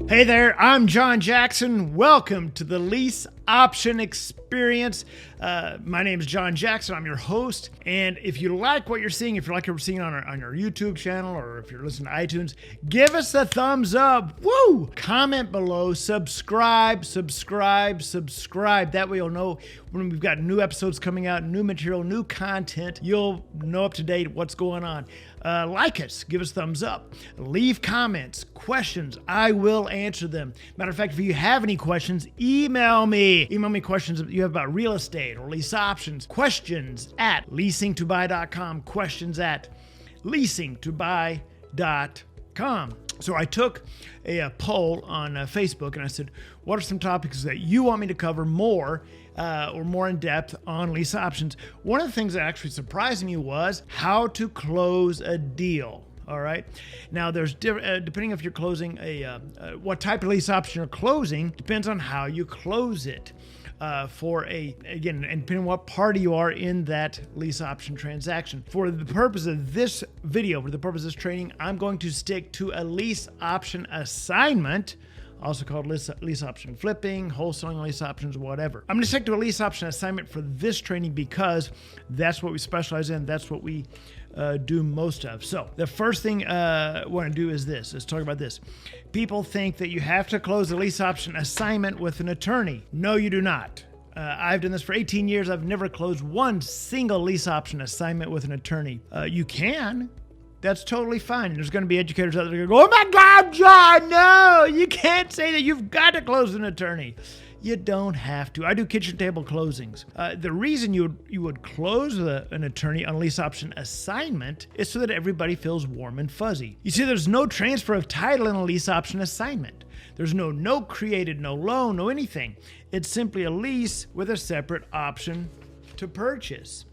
Hey there, I'm John Jackson. Welcome to the Lease Option Experience. My name is John Jackson. I'm your host. And if you like what you're seeing, if you like what you're seeing on our YouTube channel, or if you're listening to iTunes, give us a thumbs up. Woo! Comment below, subscribe. That way you'll know when we've got new episodes coming out, new material, new content. You'll know up to date what's going on. Like us, give us thumbs up, leave comments, questions. I will answer them. Matter of fact, if you have any questions, email me. Email me questions that you have about real estate or lease options. Questions at leasingtobuy.com. Questions at leasingtobuy.com. So I took a poll on Facebook and I said, what are some topics that you want me to cover more or more in depth on lease options? One of the things that actually surprised me was how to close a deal. All right. Now, there's depending if you're closing what type of lease option you're closing depends on how you close it. And depending on what party you are in that lease option transaction. For the purpose of this video, for the purpose of this training, I'm going to stick to a lease option assignment, also called lease option flipping, wholesaling lease options, whatever. I'm going to stick to a lease option assignment for this training because that's what we specialize in. That's what we do most of. So the first thing I want to do is this. Let's talk about this. People think that you have to close a lease option assignment with an attorney. No, you do not. I've done this for 18 years. I've never closed one single lease option assignment with an attorney. You can. That's totally fine. There's going to be educators out there that go, oh my God, John, no, you can't say that. You've got to close an attorney. You don't have to. I do kitchen table closings. The reason you would close an attorney on a lease option assignment is so that everybody feels warm and fuzzy. You see, there's no transfer of title in a lease option assignment. There's no note created, no loan, no anything. It's simply a lease with a separate option to purchase.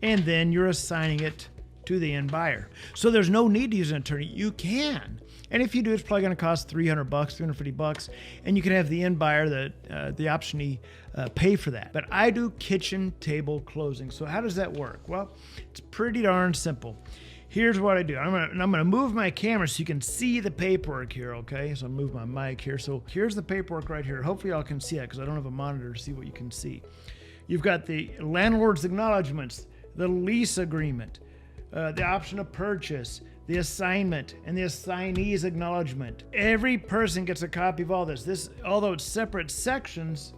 And then you're assigning it to the end buyer. So there's no need to use an attorney. You can. And if you do, it's probably going to cost $300, $350, and you can have the end buyer, the optionee, pay for that. But I do kitchen table closing. So how does that work? Well, it's pretty darn simple. Here's what I do. I'm going to move my camera so you can see the paperwork here, okay? So I'll move my mic here. So here's the paperwork right here. Hopefully y'all can see it because I don't have a monitor to see what you can see. You've got the landlord's acknowledgments, the lease agreement, the option of purchase, the assignment, and the assignee's acknowledgement. Every person gets a copy of all this. Although it's separate sections,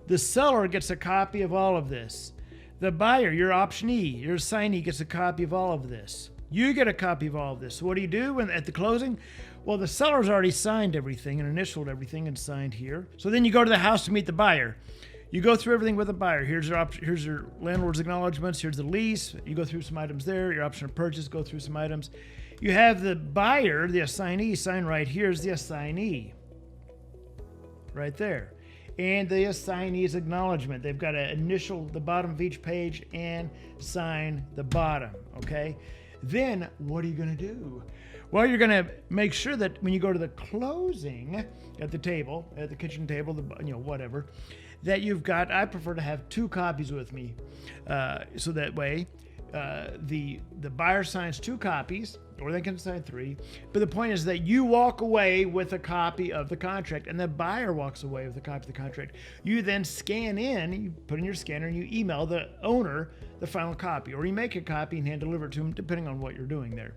the seller gets a copy of all of this. The buyer, your optionee, your assignee gets a copy of all of this. You get a copy of all of this. So what do you do at the closing? Well, the seller's already signed everything and initialed everything and signed here. So then you go to the house to meet the buyer. You go through everything with the buyer. Here's your landlord's acknowledgments. Here's the lease. You go through some items there. Your option of purchase, go through some items. You have the buyer, the assignee, sign right here is the assignee. Right there. And the assignee's acknowledgement. They've got to initial the bottom of each page and sign the bottom, okay? Then what are you going to do? Well, you're going to make sure that when you go to the closing at the table, at the kitchen table, whatever, that you've got, I prefer to have 2 copies with me. So that way, the buyer signs 2 copies, or they can sign 3. But the point is that you walk away with a copy of the contract, and the buyer walks away with a copy of the contract. You then scan in, you put in your scanner, and you email the owner the final copy, or you make a copy and hand deliver it to them, depending on what you're doing there.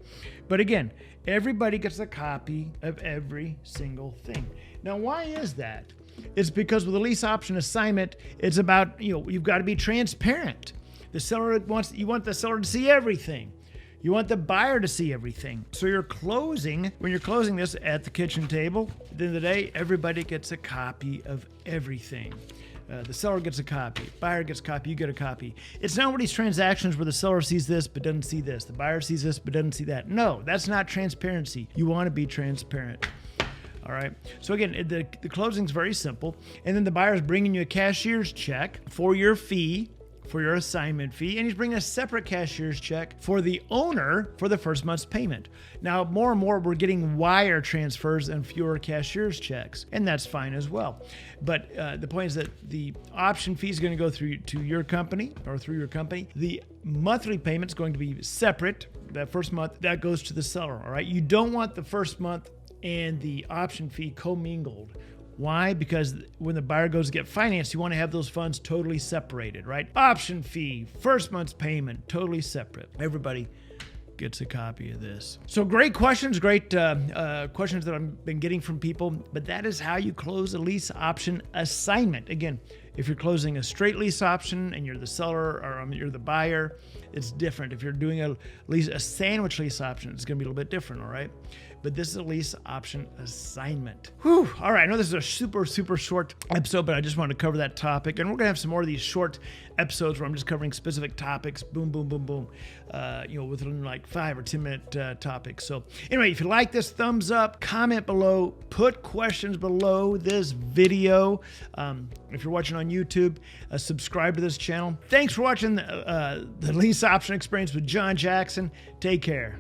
But again, everybody gets a copy of every single thing. Now, why is that? It's because with a lease option assignment, it's about, you've got to be transparent. You want the seller to see everything. You want the buyer to see everything. So when you're closing this at the kitchen table, at the end of the day, everybody gets a copy of everything. The seller gets a copy, buyer gets a copy, you get a copy. It's not one of these transactions where the seller sees this but doesn't see this, the buyer sees this but doesn't see that. No, that's not transparency. You want to be transparent. All right. So again, the closing is very simple. And then the buyer is bringing you a cashier's check for your fee, for your assignment fee, and he's bringing a separate cashier's check for the owner for the first month's payment. Now, more and more, we're getting wire transfers and fewer cashier's checks, and that's fine as well. But the point is that the option fee is going to go through to your company or through your company. The monthly payment is going to be separate. That first month, that goes to the seller, all right? You don't want the first month and the option fee commingled. Why? Because when the buyer goes to get financed, you want to have those funds totally separated, right? Option fee, first month's payment, totally separate. Everybody gets a copy of this. So great questions, great questions that I've been getting from people, but that is how you close a lease option assignment. Again, if you're closing a straight lease option and you're the seller or you're the buyer, it's different. If you're doing a sandwich lease option, it's going to be a little bit different, all right? But this is a lease option assignment. Whew. All right, I know this is a super, super short episode, but I just wanted to cover that topic. And we're going to have some more of these short episodes where I'm just covering specific topics, boom, boom, boom, boom, within like 5 or 10 minute topics. So anyway, if you like this, thumbs up, comment below, put questions below this video. If you're watching on YouTube, subscribe to this channel. Thanks for watching the lease option experience with John Jackson. Take care.